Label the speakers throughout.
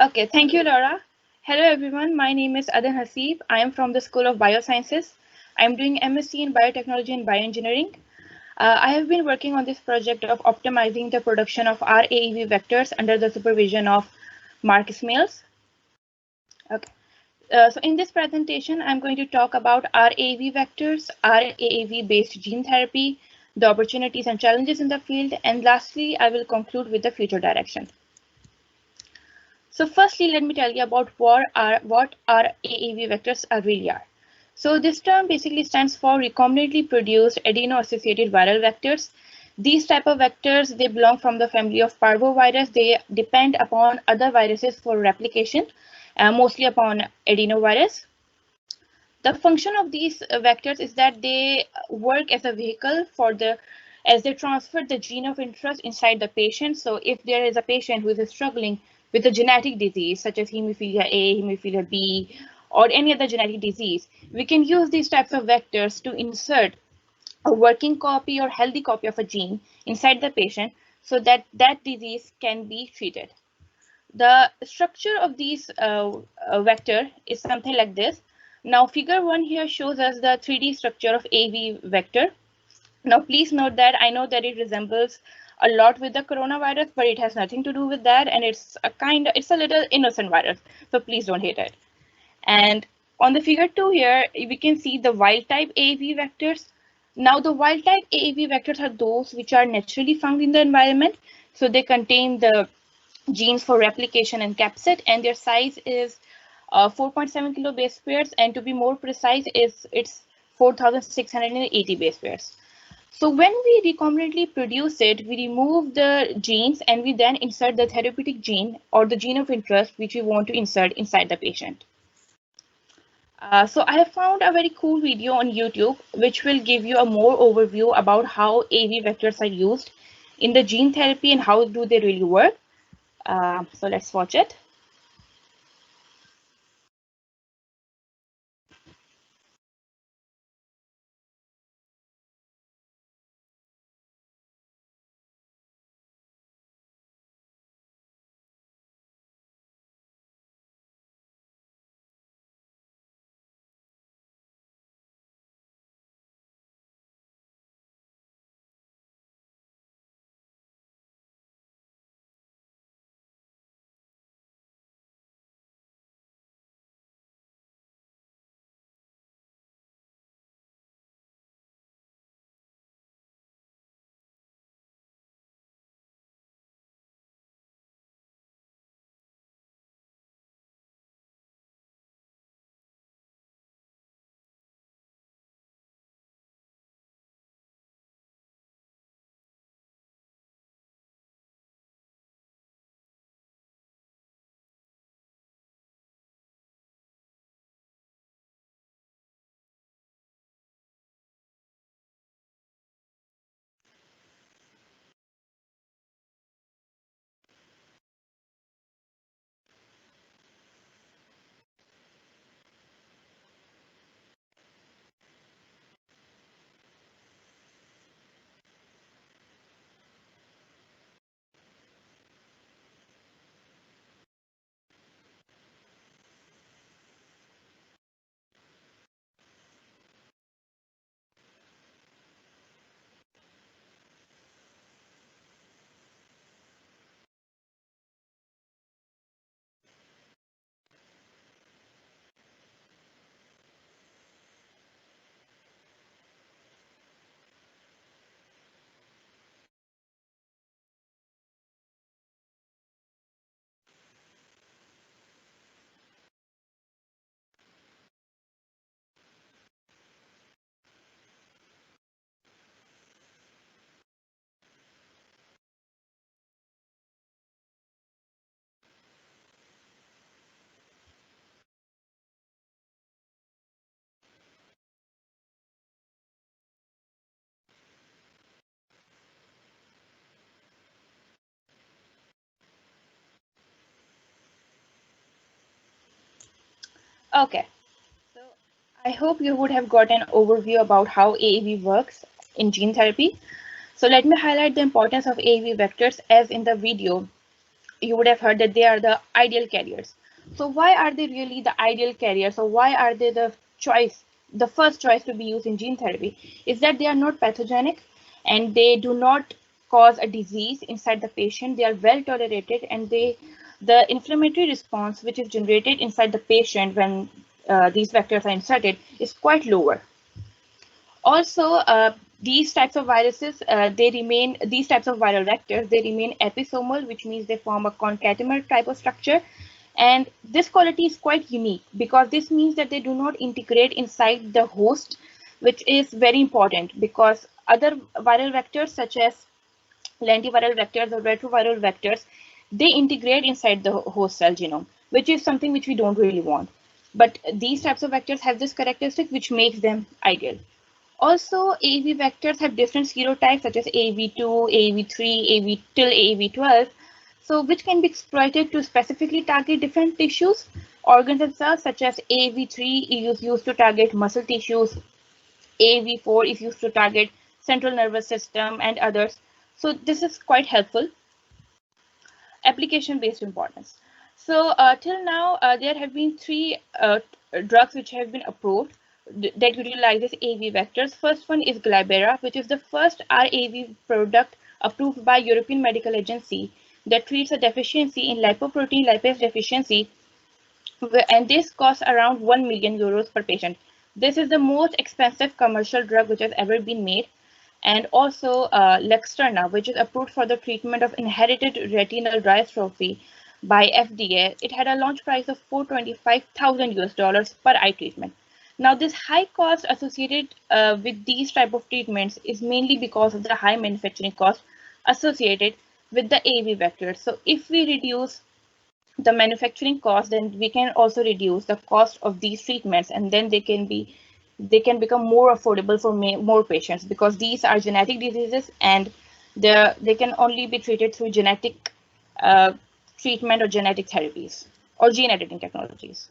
Speaker 1: Okay, thank you, Laura. Hello, everyone. My name is Adan Hasib. I am from the School of Biosciences. I am doing MSc in Biotechnology and Bioengineering. I have been working on this project of optimizing the production of RAAV vectors under the supervision of Mark Smales. Okay. So in this presentation, I'm going to talk about RAAV vectors, RAAV-based gene therapy, the opportunities and challenges in the field, and lastly, I will conclude with the future direction. So firstly, let me tell you about what our AAV vectors really are. So this term basically stands for recombinantly produced adeno-associated viral vectors. These type of vectors, they belong from the family of parvovirus. They depend upon other viruses for replication, mostly upon adenovirus. The function of these vectors is that they work as a vehicle for as they transfer the gene of interest inside the patient. So if there is a patient who is struggling with a genetic disease such as hemophilia A, hemophilia B, or any other genetic disease, we can use these types of vectors to insert a working copy or healthy copy of a gene inside the patient so that that disease can be treated. The structure of these vector is something like this. Now, figure 1 here shows us the 3D structure of AV vector. Now, please note that I know that it resembles a lot with the coronavirus, but it has nothing to do with that, and it's a little innocent virus, so please don't hate it. And on the figure 2 here, we can see the wild type AAV vectors. Now, the wild type AAV vectors are those which are naturally found in the environment, so they contain the genes for replication and capsid, and their size is 4.7 kilo base pairs, and to be more precise, it's 4,680 base pairs. So when we recombinantly produce it, we remove the genes and we then insert the therapeutic gene or the gene of interest which we want to insert inside the patient. So I have found a very cool video on YouTube which will give you a more overview about how AV vectors are used in the gene therapy and how do they really work. So let's watch it. Okay, so I hope you would have got an overview about how AAV works in gene therapy. So let me highlight the importance of AAV vectors as in the video. you would have heard that they are the ideal carriers. So why are they really the ideal carriers, or why are they the choice, the first choice to be used in gene therapy? Is that they are not pathogenic and they do not cause a disease inside the patient. They are well tolerated, and the inflammatory response which is generated inside the patient when these vectors are inserted is quite lower. Also, these types of viruses, these types of viral vectors, they remain episomal, which means they form a concatemer type of structure. And this quality is quite unique because this means that they do not integrate inside the host, which is very important because other viral vectors such as lentiviral vectors or retroviral vectors, they integrate inside the host cell genome, which is something which we don't really want. But these types of vectors have this characteristic which makes them ideal. Also, AAV vectors have different serotypes such as AAV2, AAV3, AAV till AAV12, so which can be exploited to specifically target different tissues, organs and cells, such as AAV3 is used to target muscle tissues, AAV4 is used to target central nervous system and others. So this is quite helpful. Application-based importance. So till now, there have been three drugs which have been approved that utilizes AAV vectors. First one is Glybera, which is the first RAV product approved by European Medical Agency that treats a deficiency in lipoprotein lipase deficiency, and this costs around 1 million euros per patient. This is the most expensive commercial drug which has ever been made. And also Luxturna, which is approved for the treatment of inherited retinal dystrophy by FDA. It had a launch price of 425,000 US dollars per eye treatment. Now, this high cost associated with these type of treatments is mainly because of the high manufacturing cost associated with the AAV vectors. So if we reduce the manufacturing cost, then we can also reduce the cost of these treatments, and then they can become more affordable for more patients because these are genetic diseases and they can only be treated through genetic treatment or genetic therapies or gene editing technologies.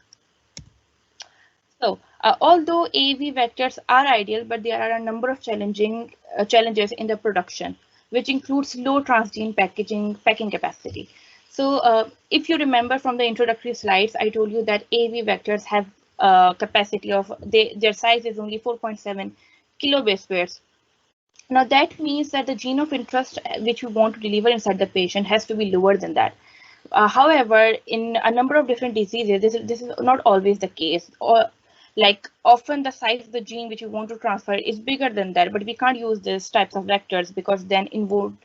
Speaker 1: So although AAV vectors are ideal, but there are a number of challenges in the production, which includes low transgene packing capacity. So if you remember from the introductory slides, I told you that AAV vectors have capacity of, their size is only 4.7 kilobase pairs. Now that means that the gene of interest which we want to deliver inside the patient has to be lower than that. However, in a number of different diseases, this is not always the case. Or like often the size of the gene which you want to transfer is bigger than that, but we can't use these types of vectors because then it would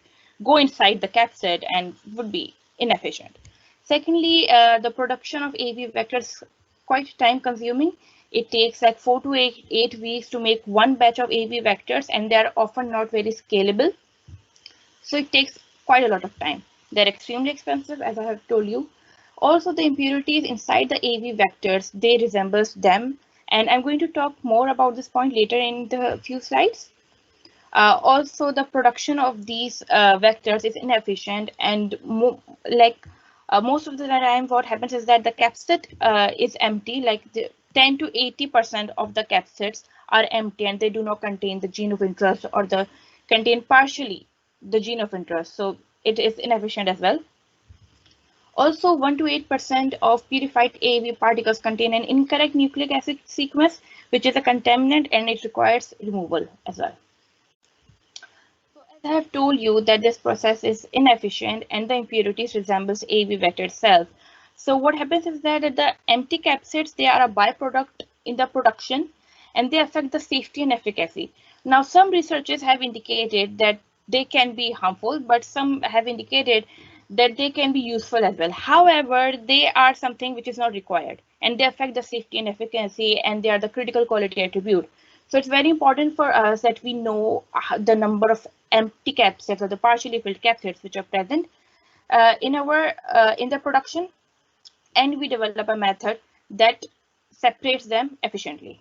Speaker 1: go inside the capsid and would be inefficient. Secondly, the production of AAV vectors quite time consuming. It takes like 4 to 8 weeks to make one batch of AAV vectors, and they are often not very scalable. So it takes quite a lot of time. They're extremely expensive, as I have told you. Also, the impurities inside the AAV vectors, they resemble them. And I'm going to talk more about this point later in the few slides. Also, the production of these vectors is inefficient, and most of the time what happens is that the capsid is empty, like the 10 to 80% of the capsids are empty and they do not contain the gene of interest or the contain partially the gene of interest. So it is inefficient as well. Also, 1 to 8% of purified AAV particles contain an incorrect nucleic acid sequence, which is a contaminant, and it requires removal as well. So as I have told you that this process is inefficient and the impurities resembles AAV vector itself. So what happens is that the empty capsids, they are a byproduct in the production and they affect the safety and efficacy. Now, some researchers have indicated that they can be harmful, but some have indicated that they can be useful as well. However, they are something which is not required and they affect the safety and efficacy, and they are the critical quality attribute. So it's very important for us that we know the number of empty capsids or the partially filled capsids which are present in the production, and we develop a method that separates them efficiently.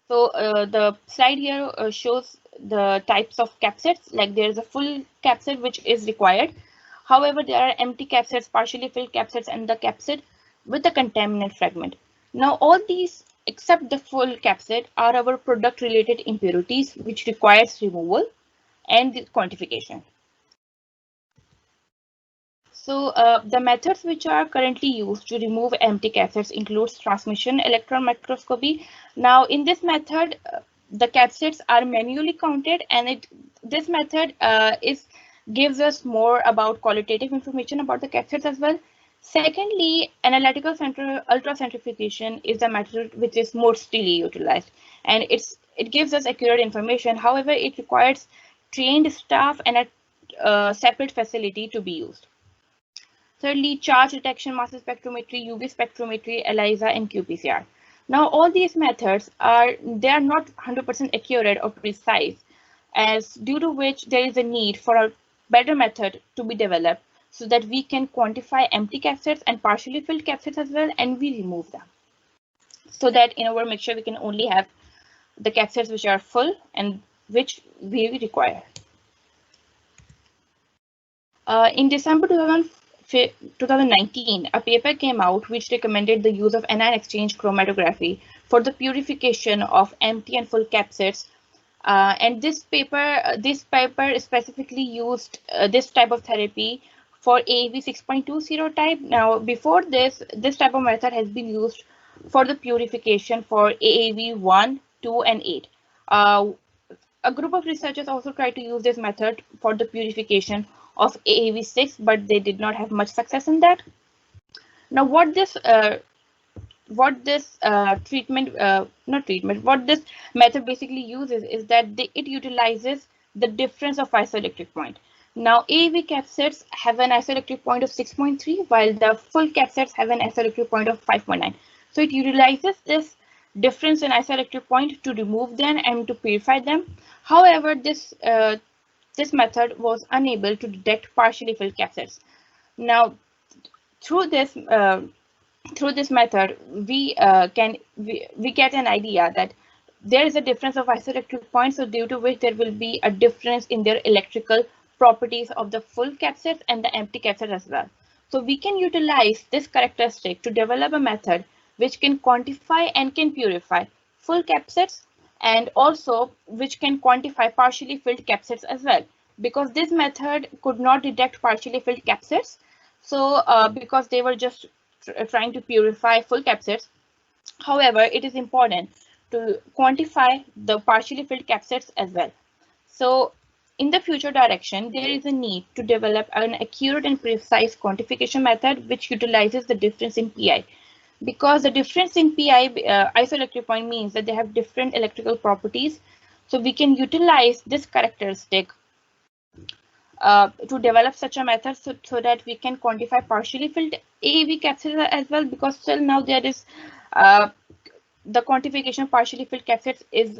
Speaker 1: So the slide here shows the types of capsids. Like there is a full capsid which is required. However, there are empty capsids, partially filled capsids, and the capsid with the contaminant fragment. Now, all these except the full capsid are our product-related impurities, which requires removal and quantification. So the methods which are currently used to remove empty capsids includes transmission electron microscopy. Now in this method, the capsids are manually counted, and this method gives us more about qualitative information about the capsids as well. Secondly, analytical ultracentrifugation is a method which is mostly utilized, and it gives us accurate information. However, it requires trained staff and a separate facility to be used. Thirdly, charge detection, mass spectrometry, UV spectrometry, ELISA, and qPCR. Now, all these methods are not 100% accurate or precise, as due to which there is a need for a better method to be developed so that we can quantify empty capsids and partially filled capsids as well, and we remove them. So that in our mixture, we can only have the capsids which are full and which we require. In December 2019, a paper came out which recommended the use of anion exchange chromatography for the purification of empty and full capsids. And this paper specifically used this type of therapy for AAV 6.20 type. Now, before this type of method has been used for the purification for AAV 1, 2, and 8. A group of researchers also tried to use this method for the purification of AAV6, but they did not have much success in that. Now, what this method basically uses is that it utilizes the difference of isoelectric point. Now, AAV capsids have an isoelectric point of 6.3, while the full capsids have an isoelectric point of 5.9. So it utilizes this difference in isoelectric point to remove them and to purify them. However, this method was unable to detect partially filled capsids. Now, through this method, we get an idea that there is a difference of isoelectric points, so due to which there will be a difference in their electrical properties of the full capsid and the empty capsid as well. So we can utilize this characteristic to develop a method which can quantify and can purify full capsids, and also which can quantify partially filled capsids as well, because this method could not detect partially filled capsids. So because they were just trying to purify full capsids. However, it is important to quantify the partially filled capsids as well. So in the future direction, there is a need to develop an accurate and precise quantification method which utilizes the difference in PI. Because the difference in PI isoelectric point means that they have different electrical properties. So we can utilize this characteristic to develop such a method so that we can quantify partially filled AAV capsids as well, because still now there is the quantification partially filled capsids is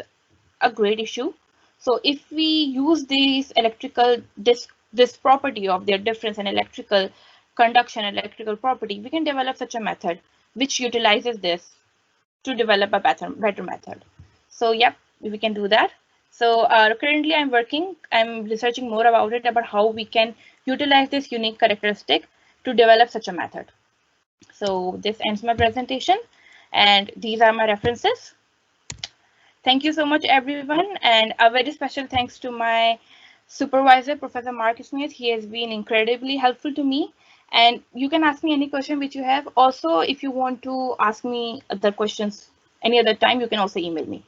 Speaker 1: a great issue. So if we use these this property of their difference in electrical conduction and electrical property, we can develop such a method which utilizes this to develop a better method. So yep, we can do that. So currently I'm researching more about it, about how we can utilize this unique characteristic to develop such a method. So this ends my presentation, and these are my references. Thank you so much, everyone, and a very special thanks to my supervisor, Professor Mark Smith. He has been incredibly helpful to me, and you can ask me any question which you have. Also, if you want to ask me the questions any other time, you can also email me.